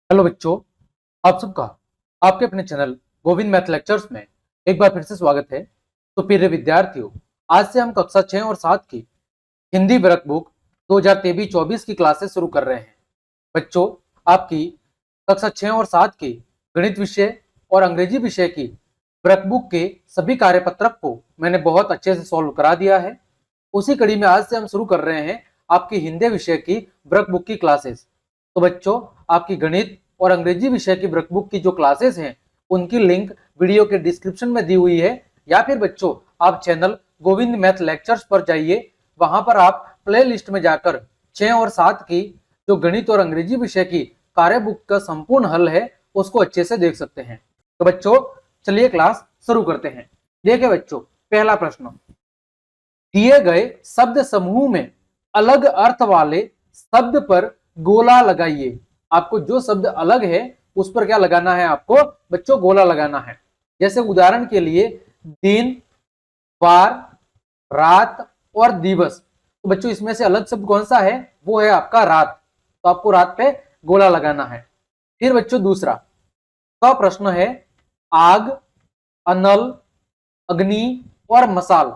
Hello बच्चों, आप सबका आपके अपने चैनल गोविंद मैथ लेक्चर्स में एक बार फिर से स्वागत है। तो प्रिय विद्यार्थियों, आज से हम कक्षा 6 और 7 की हिंदी वर्कबुक 2023-24 की क्लासेस शुरू कर रहे हैं। बच्चों, आपकी कक्षा 6 और 7 की गणित विषय और अंग्रेजी विषय की वर्कबुक के सभी कार्यपत्रक को मैंने बहुत अच्छे से सॉल्व करा दिया है। उसी कड़ी में आज से हम शुरू कर रहे हैं आपकी हिंदी विषय की वर्कबुक की क्लासेस। तो बच्चों, आपकी गणित और अंग्रेजी विषय की वर्कबुक की जो क्लासेस हैं उनकी लिंक वीडियो के डिस्क्रिप्शन में दी हुई है, या फिर बच्चों आप चैनल गोविंद मैथ लेक्चर्स पर जाइए। वहां पर आप प्ले लिस्ट में जाकर 6 और 7 की जो गणित और अंग्रेजी विषय की कार्यबुक का संपूर्ण हल है उसको अच्छे से देख सकते हैं। तो बच्चों चलिए क्लास शुरू करते हैं। देखिए बच्चों, पहला प्रश्न, दिए गए शब्द समूह में अलग अर्थ वाले शब्द पर गोला लगाइए। आपको जो शब्द अलग है उस पर क्या लगाना है? आपको बच्चों गोला लगाना है। जैसे उदाहरण के लिए दिन, वार, रात और दिवस। तो बच्चों इसमें से अलग शब्द कौन सा है? वो है आपका रात। तो आपको रात पे गोला लगाना है। फिर बच्चों दूसरा का प्रश्न है, आग, अनल, अग्नि और मसाल।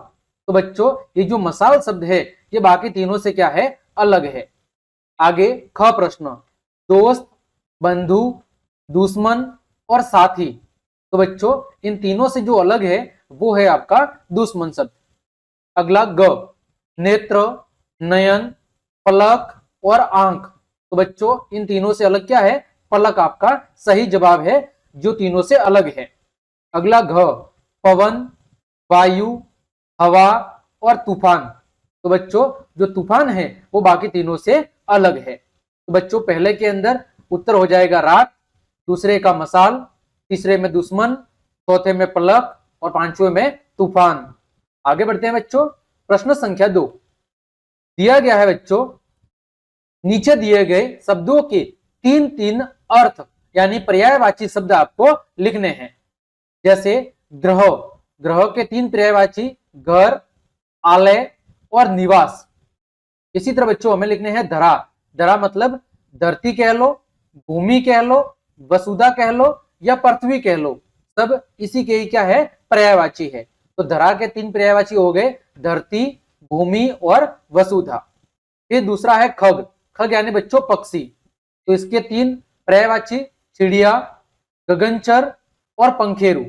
तो बच्चों ये जो मसाल शब्द है ये बाकी तीनों से क्या है? अलग है। आगे ख प्रश्न, दोस्त, बंधु, दुश्मन और साथी। तो बच्चों इन तीनों से जो अलग है वो है आपका दुश्मन शब्द। अगला ग, नेत्र, नयन, पलक और आंख। तो बच्चों इन तीनों से अलग क्या है? पलक आपका सही जवाब है, जो तीनों से अलग है। अगला घ, पवन, वायु, हवा और तूफान। तो बच्चों जो तूफान है वो बाकी तीनों से अलग है। तो बच्चों पहले के अंदर उत्तर हो जाएगा रात, दूसरे का मसाल, तीसरे में दुश्मन, चौथे में पलक और पांचवें में तूफान। आगे बढ़ते हैं बच्चों, प्रश्न संख्या 2 दिया गया है बच्चों, नीचे दिए गए शब्दों के तीन तीन अर्थ यानी पर्यायवाची शब्द आपको लिखने हैं। जैसे ग्रह, ग्रह के तीन पर्यायवाची घर, आलय और निवास। इसी तरह बच्चों हमें लिखने हैं धरा, धरा मतलब धरती कह लो, भूमि कह लो, वसुधा कह लो या पृथ्वी कह लो, सब इसी के ही क्या है? पर्यायवाची है। तो धरा के तीन पर्यायवाची हो गए धरती, भूमि और वसुधा। फिर दूसरा है खग, खग यानी बच्चों पक्षी। तो इसके तीन पर्यायवाची चिड़िया, गगनचर और पंखेरु।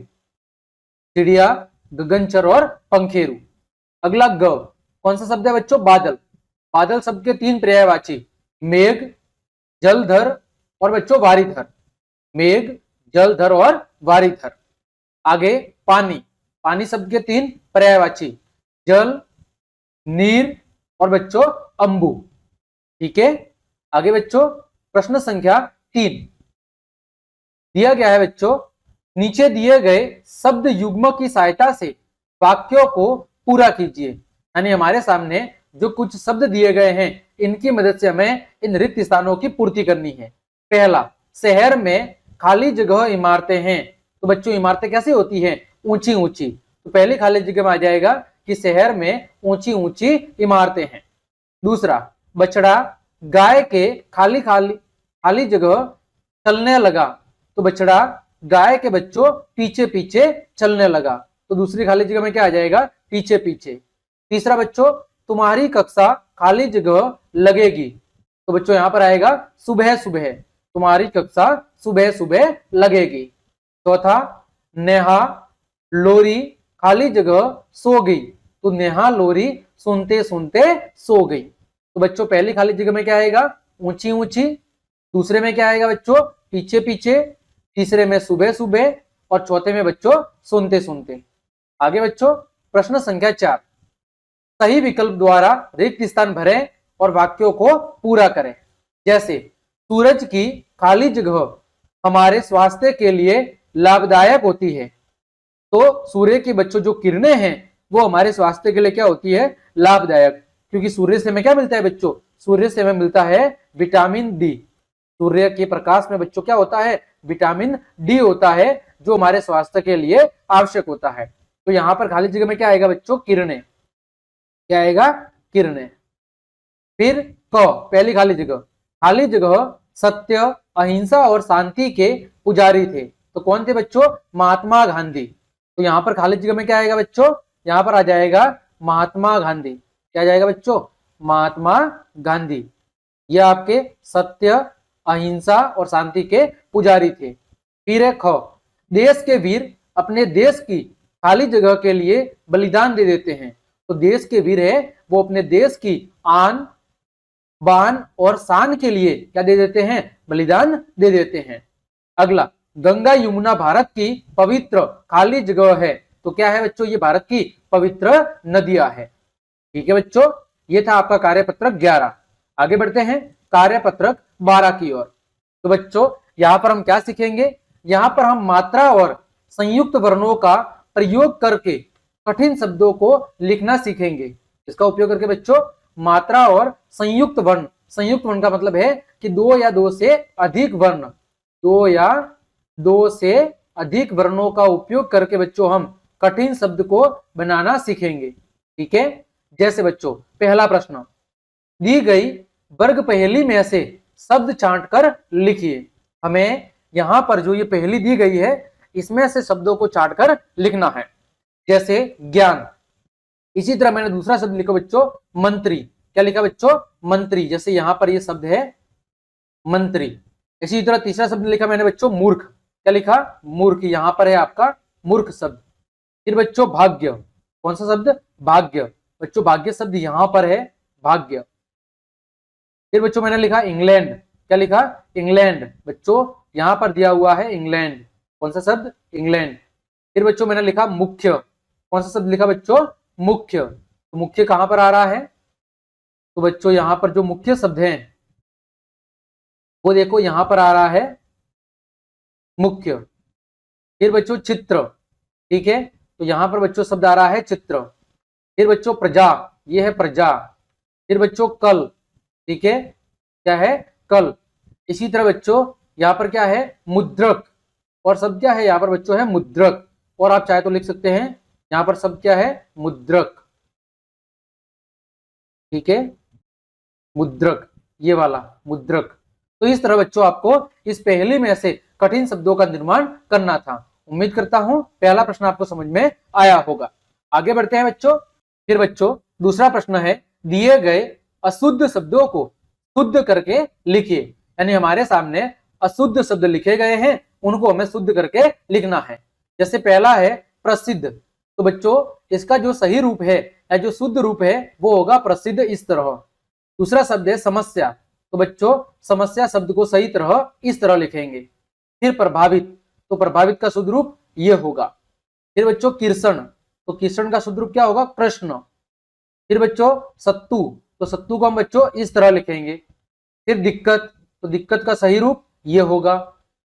चिड़िया, गगनचर और पंखेरु। अगला ग, कौन सा शब्द है बच्चों? बादल। बादल शब्द के तीन पर्यायवाची मेघ, जलधर और बच्चों वारिधर। मेघ, जलधर और वारिधर। आगे पानी, पानी शब्द के तीन पर्यायवाची जल, नीर और बच्चों अंबु। ठीक है। आगे बच्चों प्रश्न संख्या 3 दिया गया है बच्चों, नीचे दिए गए शब्द युग्म की सहायता से वाक्यों को पूरा कीजिए। यानी हमारे सामने जो कुछ शब्द दिए गए हैं इनकी मदद से हमें इन रिक्त स्थानों की पूर्ति करनी है। पहला, शहर में खाली जगह इमारतें हैं। तो बच्चों इमारतें कैसी होती हैं? ऊंची ऊंची। तो पहली खाली जगह में आ जाएगा कि शहर में ऊंची ऊंची इमारतें हैं। दूसरा, बछड़ा गाय के खाली खाली खाली जगह चलने लगा। तो बछड़ा गाय के बच्चों पीछे पीछे चलने लगा। तो दूसरी खाली जगह में क्या आ जाएगा? पीछे पीछे। तीसरा बच्चों, तुम्हारी कक्षा खाली जगह लगेगी। तो बच्चों यहां पर आएगा सुबह सुबह, तुम्हारी कक्षा सुबह सुबह लगेगी। चौथा, नेहा लोरी खाली जगह सो गई। तो नेहा लोरी सुनते सुनते सो गई। तो बच्चों पहली खाली जगह में क्या आएगा? ऊंची ऊंची। दूसरे में क्या आएगा बच्चों? पीछे पीछे। तीसरे में सुबह सुबह और चौथे में बच्चों सुनते सुनते। आगे बच्चों प्रश्न संख्या 4 सही विकल्प द्वारा रिक्त स्थान भरें और वाक्यों को पूरा करें। जैसे सूरज की खाली जगह हमारे स्वास्थ्य के लिए लाभदायक होती है। तो सूर्य की बच्चों जो किरणें हैं वो हमारे स्वास्थ्य के लिए क्या होती है? लाभदायक। क्योंकि सूर्य से हमें क्या मिलता है बच्चों? सूर्य से हमें मिलता है विटामिन डी। सूर्य के प्रकाश में बच्चों क्या होता है? विटामिन डी होता है, जो हमारे स्वास्थ्य के लिए आवश्यक होता है। तो यहां पर खाली जगह में क्या आएगा बच्चों? किरणें। क्या आएगा? किरणें। फिर क, पहली खाली जगह सत्य, अहिंसा और शांति के पुजारी थे। तो कौन थे बच्चों? महात्मा गांधी। तो यहाँ पर खाली जगह में क्या आएगा बच्चों? यहाँ पर आ जाएगा महात्मा गांधी। क्या आ जाएगा बच्चों? महात्मा गांधी। ये आपके सत्य, अहिंसा और शांति के पुजारी थे। फिर है ख, देश के वीर अपने देश की खाली जगह के लिए बलिदान दे देते हैं। तो देश के वीर है वो अपने देश की आन बान और शान के लिए क्या दे देते हैं? बलिदान दे देते हैं। अगला, गंगा यमुना भारत की पवित्र खाली जगह है। तो क्या है बच्चों? ये भारत की पवित्र नदियां है। ठीक है बच्चों, ये था आपका कार्यपत्रक 11। आगे बढ़ते हैं कार्यपत्रक 12 की ओर। तो बच्चों यहां पर हम क्या सीखेंगे? यहां पर हम मात्रा और संयुक्त वर्णों का प्रयोग करके कठिन शब्दों को लिखना सीखेंगे। इसका उपयोग करके बच्चों मात्रा और संयुक्त वर्ण, संयुक्त वर्ण का मतलब है कि दो या दो से अधिक वर्ण, दो या दो से अधिक वर्णों का उपयोग करके बच्चों हम कठिन शब्द को बनाना सीखेंगे। ठीक है, जैसे बच्चों पहला प्रश्न, दी गई वर्ग पहेली में से शब्द छांट कर लिखिए। हमें यहां पर जो ये पहेली दी गई है इसमें से शब्दों को छांट कर लिखना है। जैसे ज्ञान, इसी तरह मैंने दूसरा शब्द लिखा बच्चों मंत्री। क्या लिखा बच्चों? मंत्री। जैसे यहां पर ये शब्द है मंत्री। इसी तरह तीसरा शब्द लिखा मैंने बच्चों मूर्ख। क्या लिखा? मूर्ख। यहां पर है आपका मूर्ख शब्द। फिर बच्चों भाग्य, कौन सा शब्द? भाग्य। बच्चों भाग्य शब्द यहां पर है भाग्य। फिर बच्चों मैंने लिखा इंग्लैंड। क्या लिखा? इंग्लैंड। बच्चों यहां पर दिया हुआ है इंग्लैंड। कौन सा शब्द? इंग्लैंड। फिर बच्चों मैंने लिखा मुख्य। कौन सा शब्द लिखा बच्चों? मुख्य। तो मुख्य कहां पर आ रहा है? तो बच्चों यहां पर जो मुख्य शब्द है वो देखो यहां पर आ रहा है मुख्य। फिर बच्चों चित्र। ठीक है, तो यहां पर बच्चों शब्द आ रहा है चित्र। फिर बच्चों प्रजा, ये है प्रजा। फिर बच्चों कल। ठीक है, क्या है? कल। इसी तरह बच्चों यहां पर क्या है? मुद्रक। और शब्द क्या है? यहां पर बच्चों है मुद्रक। और आप चाहे तो लिख सकते हैं यहां पर शब्द क्या है? मुद्रक। ठीक है, मुद्रक, ये वाला मुद्रक। तो इस तरह बच्चों आपको इस पहेली में से कठिन शब्दों का निर्माण करना था। उम्मीद करता हूं पहला प्रश्न आपको समझ में आया होगा। आगे बढ़ते हैं बच्चों। फिर बच्चों दूसरा प्रश्न है, दिए गए अशुद्ध शब्दों को शुद्ध करके लिखिए। यानी हमारे सामने अशुद्ध शब्द लिखे गए हैं, उनको हमें शुद्ध करके लिखना है। जैसे पहला है प्रसिद्ध। तो बच्चों इसका जो सही रूप है या जो शुद्ध रूप है वो होगा प्रसिद्ध, इस तरह। दूसरा शब्द है समस्या। तो बच्चों समस्या शब्द को सही तरह इस तरह लिखेंगे। फिर प्रभावित, तो प्रभावित का शुद्ध रूप ये होगा। फिर बच्चों कीर्षण, तो कीर्षण का शुद्ध रूप क्या होगा? कृष्ण। फिर बच्चों सत्तू, तो सत्तू को हम बच्चों इस तरह लिखेंगे। फिर दिक्कत, तो दिक्कत का सही रूप ये होगा।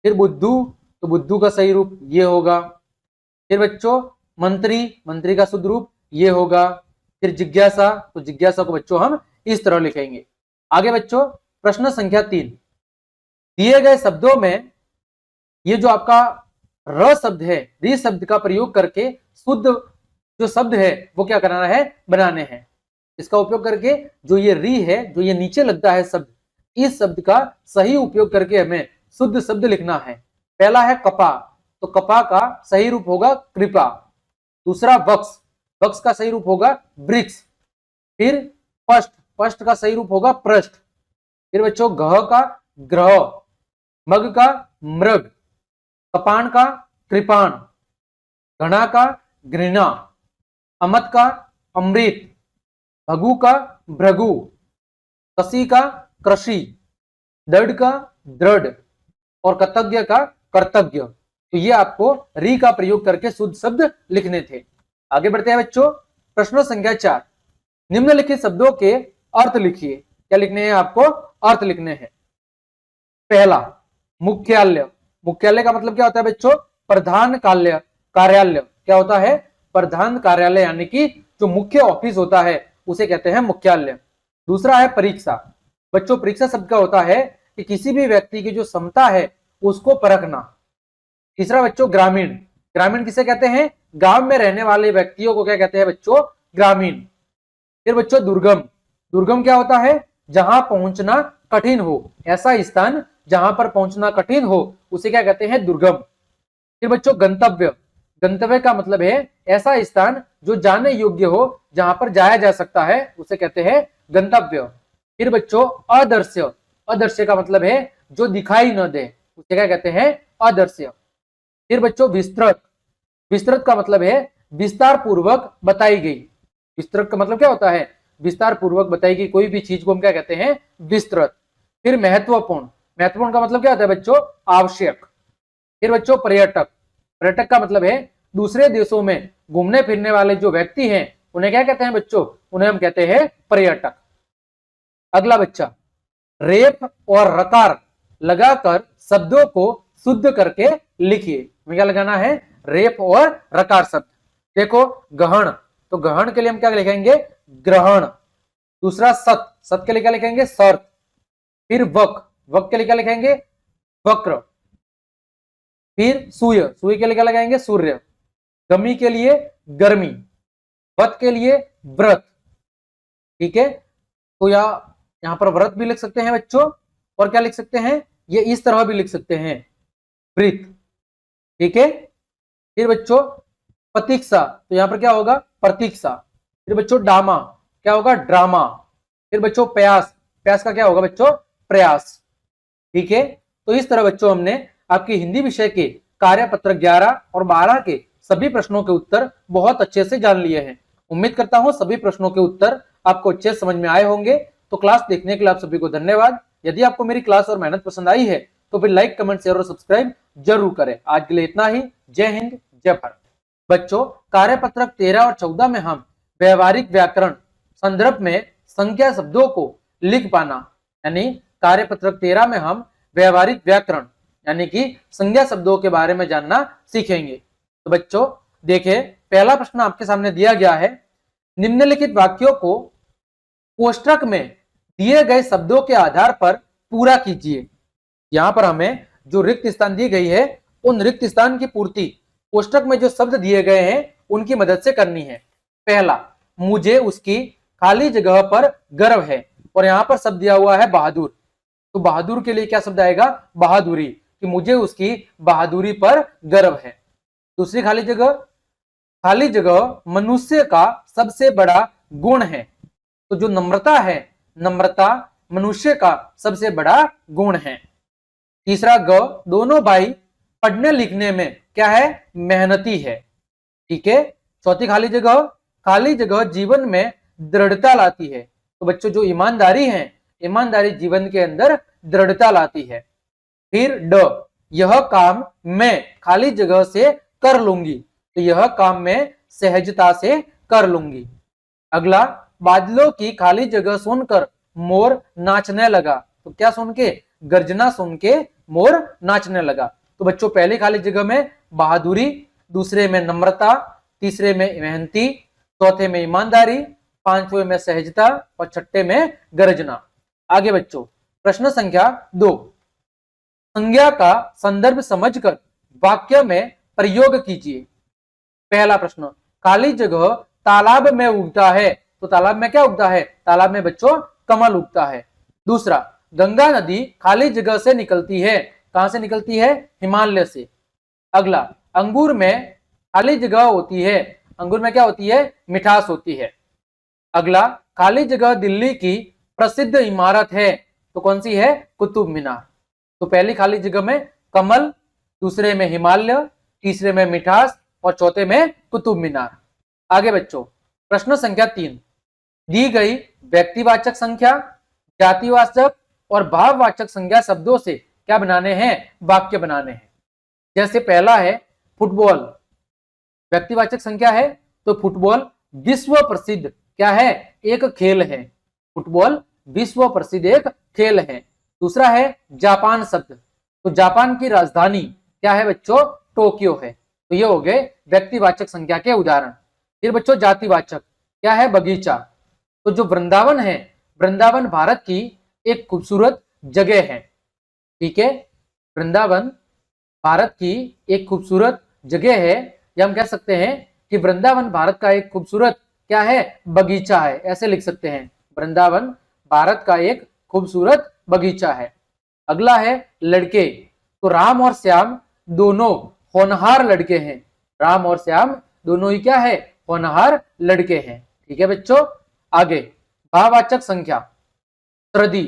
फिर बुद्धू, तो बुद्धू का सही रूप ये होगा। फिर बच्चों मंत्री, मंत्री का शुद्ध रूप ये होगा। फिर जिज्ञासा, तो जिज्ञासा को बच्चों हम इस तरह लिखेंगे। आगे बच्चों प्रश्न संख्या 3, दिए गए शब्दों में ये जो आपका र शब्द है, री शब्द का प्रयोग करके शुद्ध जो शब्द है वो क्या कराना है? बनाने हैं। इसका उपयोग करके जो ये री है, जो ये नीचे लगता है शब्द, इस शब्द का सही उपयोग करके हमें शुद्ध शब्द लिखना है। पहला है कपा, तो कपा का सही रूप होगा कृपा। दूसरा वक्ष, वक्ष का सही रूप होगा वृक्ष। फिर पष्ट, पष्ट का सही रूप होगा पृष्ठ। फिर बच्चों गह का ग्रह, मग का मृग, कपान का कृपाण, घना का घृणा, अमत का अमृत, भगु का भृगु, कसी का कृषि, दृढ़ का दृढ़ और कृतज्ञ का कर्तज्ञ। तो ये आपको री का प्रयोग करके शुद्ध शब्द लिखने थे। आगे बढ़ते हैं बच्चों। प्रश्न संख्या 4, निम्नलिखित शब्दों के अर्थ लिखिए। क्या लिखने हैं आपको? अर्थ लिखने हैं। पहला मुख्यालय, मुख्यालय का मतलब क्या होता है बच्चों? प्रधान कार्यालय। क्या होता है? प्रधान कार्यालय, यानी कि जो मुख्य ऑफिस होता है उसे कहते हैं मुख्यालय। दूसरा है परीक्षा। बच्चों परीक्षा शब्द का होता है कि किसी भी व्यक्ति की जो क्षमता है उसको परखना। तीसरा बच्चों ग्रामीण, ग्रामीण किसे कहते हैं? गांव में रहने वाले व्यक्तियों को क्या कहते हैं बच्चों? ग्रामीण। फिर बच्चों दुर्गम, दुर्गम क्या होता है? जहां पहुंचना कठिन हो, ऐसा स्थान जहां पर पहुंचना कठिन हो उसे क्या कहते हैं, दुर्गम। फिर बच्चों गंतव्य, गंतव्य का मतलब है ऐसा स्थान जो जाने योग्य हो, जहां पर जाया जा सकता है, उसे कहते हैं गंतव्य। फिर बच्चों अदृश्य, अदृश्य का मतलब है जो दिखाई न दे, उसे क्या कहते हैं, अदृश्य। फिर बच्चों विस्तृत, विस्तृत का मतलब है विस्तार पूर्वक बताई गई। विस्तृत का मतलब क्या होता है, विस्तार पूर्वक बताई गई कोई भी चीज को हम क्या कहते हैं, विस्तृत। फिर महत्वपूर्ण, महत्वपूर्ण का मतलब क्या होता है बच्चों, आवश्यक। फिर बच्चों पर्यटक, पर्यटक का मतलब है दूसरे देशों में घूमने फिरने वाले जो व्यक्ति हैं उन्हें क्या कहते हैं बच्चों, उन्हें हम कहते हैं पर्यटक। अगला बच्चा, रेप और रकार लगाकर शब्दों को शुद्ध करके लिखिए। क्या लगाना है, रेप और रकार शब्द। देखो गहन, तो गहन के लिए हम क्या लिखेंगे, ग्रहण। दूसरा सत, सत के लिए क्या लिखेंगे, शर्त। फिर वक, वक के लिए क्या लिखेंगे, वक्र। फिर सूय, सूय के लिए क्या लगाएंगे, सूर्य। गमी के लिए गर्मी, व्रत के लिए व्रत। ठीक है, तो यहां पर व्रत भी लिख सकते हैं बच्चों, और क्या लिख सकते हैं, ये इस तरह भी लिख सकते हैं, वृत। ठीक है, फिर बच्चों प्रतीक्षा, तो यहां पर क्या होगा, प्रतीक्षा। फिर बच्चों डामा, क्या होगा, ड्रामा। फिर बच्चों प्रयास, प्रयास का क्या होगा बच्चों, प्रयास। ठीक है, तो इस तरह बच्चों हमने आपकी हिंदी विषय के कार्यपत्र 11 और 12 के सभी प्रश्नों के उत्तर बहुत अच्छे से जान लिए हैं। उम्मीद करता हूं सभी प्रश्नों के उत्तर आपको अच्छे समझ में आए होंगे। तो क्लास देखने के लिए आप सभी को धन्यवाद। यदि आपको मेरी क्लास और मेहनत पसंद आई है तो फिर लाइक, कमेंट, शेयर और सब्सक्राइब जरूर करें। आज के लिए इतना ही। जय हिंद, जय भारत। बच्चों कार्यपत्रक 13 और 14 में हम व्यवहारिक व्याकरण संदर्भ में संख्या शब्दों को लिख पाना, यानी कार्यपत्रक 13 में हम व्यवहारिक व्याकरण यानी कि संज्ञा शब्दों के बारे में जानना सीखेंगे। तो बच्चों देखिए, पहला प्रश्न आपके सामने दिया गया है, निम्नलिखित वाक्यों को कोष्ठक में दिए गए शब्दों के आधार पर पूरा कीजिए। यहां पर हमें जो रिक्त स्थान दी गई है उन रिक्त स्थान की पूर्ति कोष्ठक में जो शब्द दिए गए हैं उनकी मदद से करनी है। पहला, मुझे उसकी खाली जगह पर गर्व है, और यहां पर शब्द दिया हुआ है बहादुर, तो बहादुर के लिए क्या शब्द आएगा, बहादुरी, कि मुझे उसकी बहादुरी पर गर्व है। दूसरी खाली जगह, खाली जगह मनुष्य का सबसे बड़ा गुण है, तो जो नम्रता है, नम्रता मनुष्य का सबसे बड़ा गुण है। तीसरा ग, दोनों भाई पढ़ने लिखने में क्या है, मेहनती है। ठीक है, चौथी खाली जगह जीवन में दृढ़ता लाती है, तो बच्चों जो ईमानदारी है, ईमानदारी जीवन के अंदर दृढ़ता लाती है। फिर ड, यह काम मैं खाली जगह से कर लूंगी, तो यह काम मैं सहजता से कर लूंगी। अगला, बादलों की खाली जगह सुनकर मोर नाचने लगा, तो क्या सुन के, गर्जना सुन के मोर नाचने लगा। तो बच्चों पहली खाली जगह में बहादुरी, दूसरे में नम्रता, तीसरे में मेहनती, चौथे में ईमानदारी, पांचवें में सहजता और छठे में गर्जना। आगे बच्चों प्रश्न संख्या 2, संज्ञा का संदर्भ समझकर वाक्य में प्रयोग कीजिए। पहला प्रश्न, खाली जगह तालाब में उगता है, तो तालाब में क्या उगता है, तालाब में बच्चों कमल उगता है। दूसरा, गंगा नदी खाली जगह से निकलती है, कहां से निकलती है, हिमालय से। अगला, अंगूर में खाली जगह होती है, अंगूर में क्या होती है, मिठास होती है। अगला, खाली जगह दिल्ली की प्रसिद्ध इमारत है, तो कौन सी है, कुतुब मीनार। तो पहली खाली जगह में कमल, दूसरे में हिमालय, तीसरे में मिठास और चौथे में कुतुब मीनार। आगे बच्चों प्रश्न संख्या 3, दी गई व्यक्तिवाचक संख्या, जातिवाचक और भाववाचक संज्ञा शब्दों से क्या बनाने हैं, वाक्य बनाने हैं। जैसे पहला है फुटबॉल, व्यक्तिवाचक संख्या है, तो फुटबॉल विश्व प्रसिद्ध क्या है, एक खेल है, फुटबॉल विश्व प्रसिद्ध एक खेल है। दूसरा है जापान शब्द, तो जापान की राजधानी क्या है बच्चों, टोक्यो है। तो ये हो गए व्यक्तिवाचक संख्या के उदाहरण। फिर बच्चों जातिवाचक क्या है, बगीचा, तो जो वृंदावन है, वृंदावन भारत की एक खूबसूरत जगह है। ठीक है, वृंदावन भारत की एक खूबसूरत जगह है, या हम कह सकते हैं कि वृंदावन भारत का एक खूबसूरत क्या है, बगीचा है, ऐसे लिख सकते हैं, वृंदावन भारत का एक खूबसूरत बगीचा है। अगला है लड़के, तो राम और श्याम दोनों होनहार लड़के हैं। राम और श्याम दोनों ही क्या है, होनहार लड़के हैं। ठीक है बच्चों। आगे भाववाचक संख्या सर्दी,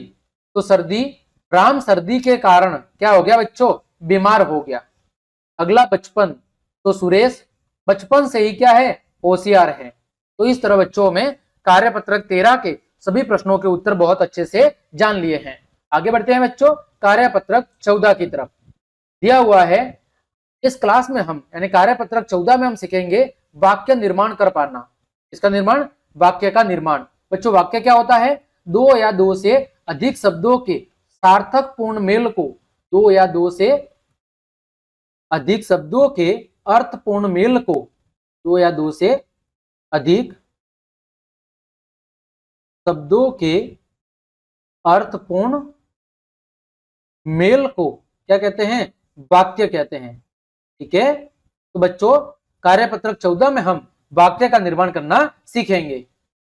तो सर्दी, राम सर्दी के कारण क्या हो गया बच्चों, बीमार हो गया। अगला बचपन, तो सुरेश बचपन से ही क्या है, होशियार है। तो इस तरह बच्चों में कार्यपत्रक 13 के सभी प्रश्नों के उत्तर बहुत अच्छे से जान लिए हैं। आगे बढ़ते हैं बच्चों कार्यपत्रक 14 की तरफ। दिया हुआ है इस क्लास में हम यानी कार्यपत्रक 14 में हम सीखेंगे वाक्य निर्माण कर पाना। इसका निर्माण, वाक्य का निर्माण। बच्चों वाक्य क्या होता है, दो या दो से अधिक शब्दों के सार्थक पूर्ण मेल को, दो या दो से अधिक शब्दों के अर्थपूर्ण मेल को, दो या दो से अधिक शब्दों के अर्थपूर्ण मेल को क्या कहते हैं, वाक्य कहते हैं। ठीक है। तो बच्चों कार्यपत्रक 14 में हम वाक्य का निर्माण करना सीखेंगे।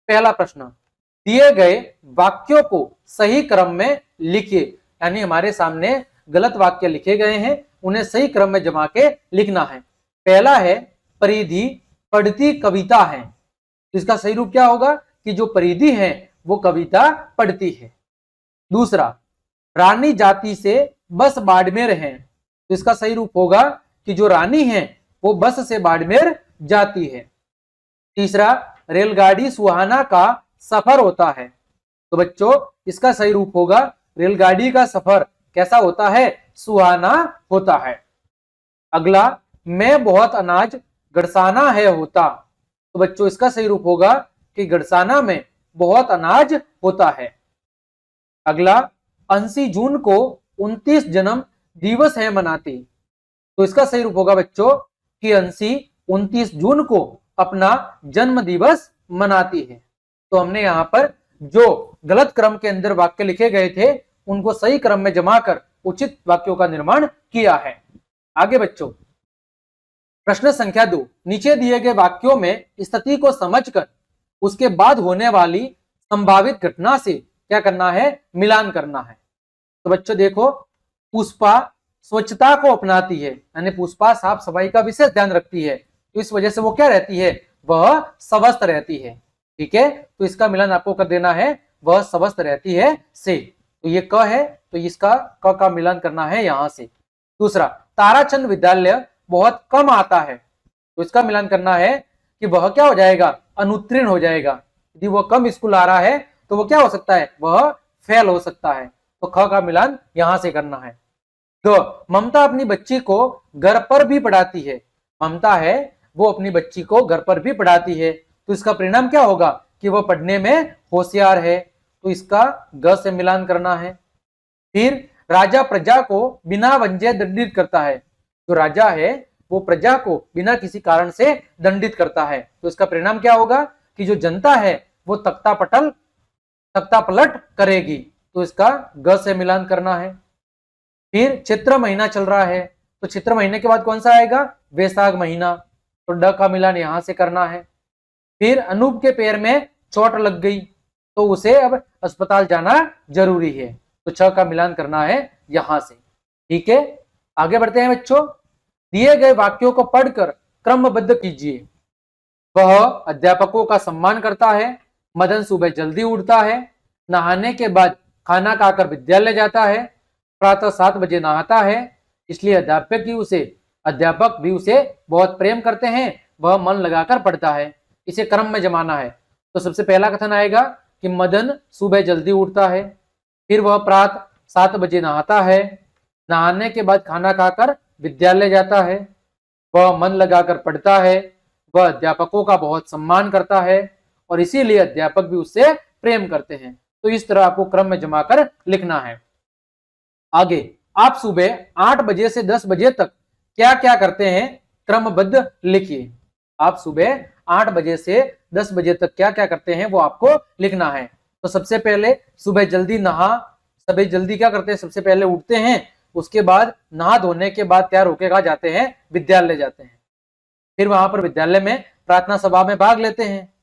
पहला प्रश्न, दिए गए वाक्यों को सही क्रम में लिखिए। यानी हमारे सामने गलत वाक्य लिखे गए हैं, उन्हें सही क्रम में जमा के लिखना है। पहला है परिधि पढ़ती कविता है। इसका सही रूप क्या होगा कि जो परिधि है वो कविता पढ़ती है। दूसरा, रानी जाति से बस बाड़मेर है। तो इसका सही रूप होगा कि जो रानी है वो बस से बाड़मेर जाती है। तीसरा, रेलगाड़ी सुहाना का सफर होता है। तो बच्चों इसका सही रूप होगा रेलगाड़ी का सफर कैसा होता है, सुहाना होता है। अगला, मैं बहुत अनाज गड़साना है होता। तो बच्चों इसका सही रूप होगा कि गड़साना में बहुत अनाज होता है। अगला, 80 जून को 29 जन्म दिवस है मनाती। तो इसका सही रूप होगा बच्चों कि 80 29 जून को अपना जन्म दिवस मनाती है। तो हमने यहाँ पर जो गलत क्रम के अंदर वाक्य लिखे गए थे उनको सही क्रम में जमा कर उचित वाक्यों का निर्माण किया है। आगे बच्चों प्रश्न संख्या 2, नीचे दिए गए वाक्यों में स्थिति को समझकर उसके बाद होने वाली संभावित घटना से क्या करना है, मिलान करना है। तो बच्चों देखो, पुष्पा स्वच्छता को अपनाती है, यानी पुष्पा साफ सफाई का विशेष ध्यान रखती है। तो इस वजह से वो क्या रहती है, वह स्वस्थ रहती है। ठीक है। तो इसका मिलान आपको कर देना है, वह स्वस्थ रहती है से। तो ये क है, तो इसका क का मिलान करना है यहां से। दूसरा, ताराचंद विद्यालय बहुत कम आता है। तो इसका मिलान करना है कि वह क्या हो जाएगा, अनुत्तीर्ण हो जाएगा। यदि वह कम स्कूल आ रहा है तो वह क्या हो सकता है, वह फेल हो सकता है। तो ख का मिलान यहां से करना है। दो, ममता अपनी बच्ची को घर पर भी पढ़ाती है। ममता है वो अपनी बच्ची को घर पर भी पढ़ाती है। तो इसका परिणाम क्या होगा कि वह पढ़ने में होशियार है। तो इसका ग से मिलान करना है। फिर राजा प्रजा को बिना वजह दंडित करता है। जो राजा है वो प्रजा को बिना किसी कारण से दंडित करता है। तो इसका परिणाम क्या होगा कि जो जनता है वो तख्ता पलट करेगी। तो इसका ग से मिलान करना है। फिर चैत्र महीना चल रहा है, तो चैत्र महीने के बाद कौन सा आएगा, वैशाख महीना। तो ड का मिलान यहां से करना है। फिर अनूप के पैर में चोट लग गई, तो उसे अब अस्पताल जाना जरूरी है। तो छ का मिलान करना है यहां से। ठीक है। आगे बढ़ते हैं बच्चों, दिए गए वाक्यों को पढ़कर क्रमबद्ध कीजिए। वह अध्यापकों का सम्मान करता है। मदन सुबह जल्दी उठता है। नहाने के बाद खाना खाकर विद्यालय जाता है। प्रातः 7 बजे नहाता है, इसलिए अध्यापक भी उसे बहुत प्रेम करते हैं। वह मन लगाकर पढ़ता है। इसे क्रम में जमाना है। तो सबसे पहला कथन आएगा कि मदन सुबह जल्दी उठता है, फिर वह प्रातः 7 बजे नहाता है, नहाने के बाद खाना खाकर विद्यालय जाता है, वह मन लगाकर पढ़ता है, वह अध्यापकों का बहुत सम्मान करता है और इसीलिए अध्यापक भी उससे प्रेम करते हैं। तो इस तरह आपको क्रम में जमा कर लिखना है। आगे, आप सुबह 8 बजे से 10 बजे तक क्या क्या करते हैं, क्रमबद्ध लिखिए। आप सुबह 8 बजे से 10 बजे तक क्या क्या करते हैं वो आपको लिखना है। तो सबसे पहले सुबह जल्दी सभी जल्दी क्या करते हैं, सबसे पहले उठते हैं, उसके बाद नहा धोने के बाद तैयार होके कहा जाते हैं, विद्यालय जाते हैं। फिर वहां पर विद्यालय में प्रार्थना सभा में भाग लेते हैं।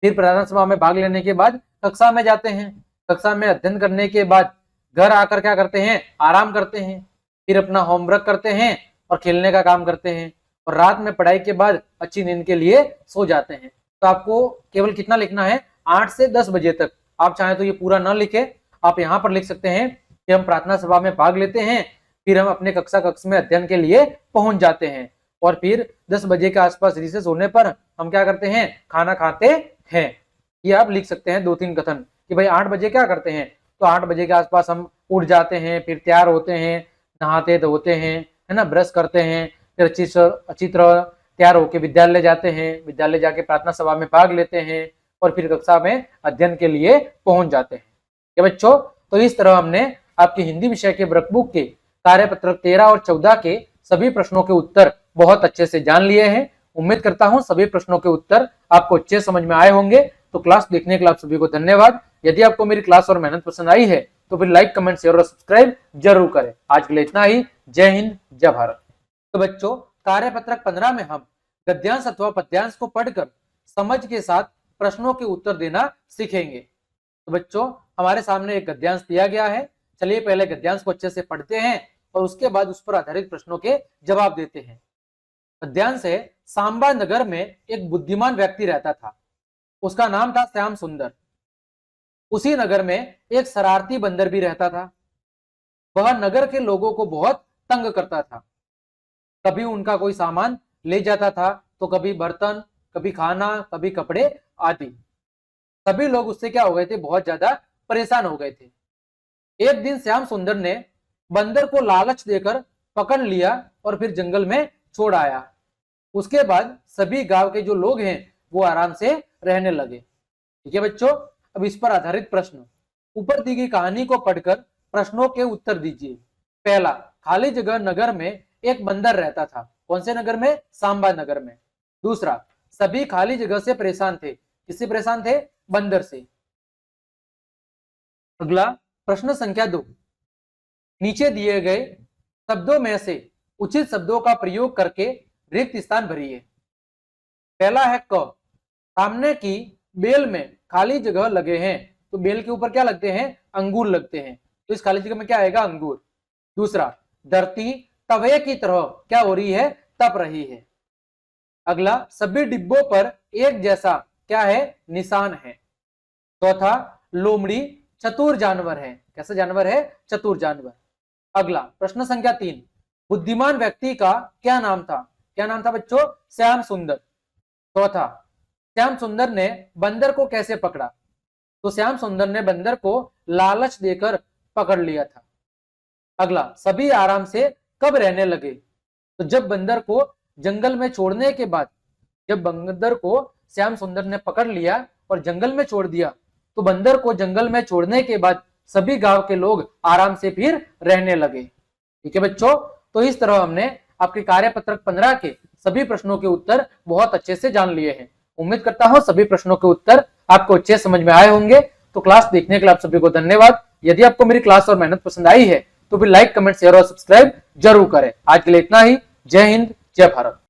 फिर प्रार्थना सभा में भाग लेने के बाद कक्षा में जाते हैं। कक्षा में अध्ययन करने के बाद घर आकर क्या करते हैं, आराम करते हैं, फिर अपना होमवर्क करते हैं और खेलने का काम करते हैं, और रात में पढ़ाई के बाद अच्छी नींद के लिए सो जाते हैं। तो आपको केवल कितना लिखना है, 8 से 10 बजे तक। आप चाहें तो ये पूरा न लिखे, आप यहाँ पर लिख सकते हैं कि हम प्रार्थना सभा में भाग लेते हैं, फिर हम अपने कक्ष में अध्ययन के लिए पहुंच जाते हैं, और फिर 10 बजे के आसपास रिसेस होने पर हम क्या करते हैं, खाना खाते हैं। ये आप लिख सकते हैं 2-3 कथन कि भाई 8 बजे क्या करते हैं, तो 8 बजे के आसपास हम उठ जाते हैं, फिर तैयार होते हैं, नहाते धोते हैं, है ना, ब्रश करते हैं, फिर अच्छी तरह तैयार होकर विद्यालय जाते हैं, विद्यालय जाके प्रार्थना सभा में भाग लेते हैं, और फिर कक्षा में अध्ययन के लिए पहुंच जाते हैं। क्या बच्चों, तो इस तरह हमने आपकी हिंदी विषय के वर्कबुक के कार्यपत्रक 13 और 14 के सभी प्रश्नों के उत्तर बहुत अच्छे से जान लिए हैं। उम्मीद करता हूं सभी प्रश्नों के उत्तर आपको अच्छे समझ में आए होंगे। तो क्लास देखने के लिए आप सभी को धन्यवाद। यदि आपको मेरी क्लास और मेहनत पसंद आई है तो फिर लाइक, कमेंट, शेयर और सब्सक्राइब जरूर करें। आज के लिए इतना ही। जय हिंद, जय भारत। तो बच्चों, कार्यपत्रक 15 में हम गद्यांश अथवा पद्यांश को पढ़कर समझ के साथ प्रश्नों के उत्तर देना सीखेंगे। तो बच्चों, हमारे सामने एक गद्यांश दिया गया है। चलिए पहले गद्यांश को अच्छे से पढ़ते हैं और उसके बाद उस पर आधारित प्रश्नों के जवाब देते हैं। गद्यांश है, सांबा नगर में एक बुद्धिमान व्यक्ति रहता था, उसका नाम था श्याम सुंदर। उसी नगर में एक शरारती बंदर भी रहता था। वह नगर के लोगों को बहुत तंग करता था। कभी उनका कोई सामान ले जाता था, तो कभी बर्तन, कभी खाना, कभी कपड़े आदि। सभी लोग उससे क्या हो गए थे, बहुत ज्यादा परेशान हो गए थे। एक दिन श्याम सुंदर ने बंदर को लालच देकर पकड़ लिया और फिर जंगल में छोड़ आया। उसके बाद सभी गांव के जो लोग हैं वो आराम से रहने लगे। ठीक है बच्चों, अब इस पर आधारित प्रश्न। ऊपर दी गई कहानी को पढ़कर प्रश्नों के उत्तर दीजिए। पहला, खाली जगह नगर में एक बंदर रहता था। कौन से नगर में? सांबा नगर में। दूसरा, सभी खाली जगह से परेशान थे। किससे परेशान थे? बंदर से। अगला प्रश्न संख्या 2, नीचे दिए गए शब्दों में से उचित शब्दों का प्रयोग करके रिक्त स्थान भरिए। पहला है क, सामने की बेल में खाली जगह लगे हैं, तो बेल के ऊपर क्या लगते हैं? अंगूर लगते हैं, तो इस खाली जगह में क्या आएगा? अंगूर। दूसरा, धरती तवे की तरह क्या हो रही है? तप रही है। अगला, सभी डिब्बों पर एक जैसा क्या है? निशान है। चौथा, लोमड़ी चतुर जानवर है। कैसा जानवर है? चतुर जानवर। अगला प्रश्न संख्या 3, बुद्धिमान व्यक्ति का क्या नाम था? क्या नाम था बच्चों? श्याम सुंदर। चौथा, श्याम सुंदर ने बंदर को कैसे पकड़ा? तो श्याम सुंदर ने बंदर को लालच देकर पकड़ लिया था। अगला, सभी आराम से कब रहने लगे? तो जब बंदर को जंगल में छोड़ने के बाद, जब बंदर को श्याम सुंदर ने पकड़ लिया और जंगल में छोड़ दिया, तो बंदर को जंगल में छोड़ने के बाद सभी गांव के लोग आराम से फिर रहने लगे। ठीक है बच्चों, तो इस तरह हमने आपके कार्यपत्रक 15 के सभी प्रश्नों के उत्तर बहुत अच्छे से जान लिए हैं। उम्मीद करता हूं सभी प्रश्नों के उत्तर आपको अच्छे समझ में आए होंगे। तो क्लास देखने के लिए आप सभी को धन्यवाद। यदि आपको मेरी क्लास और मेहनत पसंद आई है तो फिर लाइक, कमेंट, शेयर और सब्सक्राइब जरूर करें। आज के लिए इतना ही। जय हिंद, जय भारत।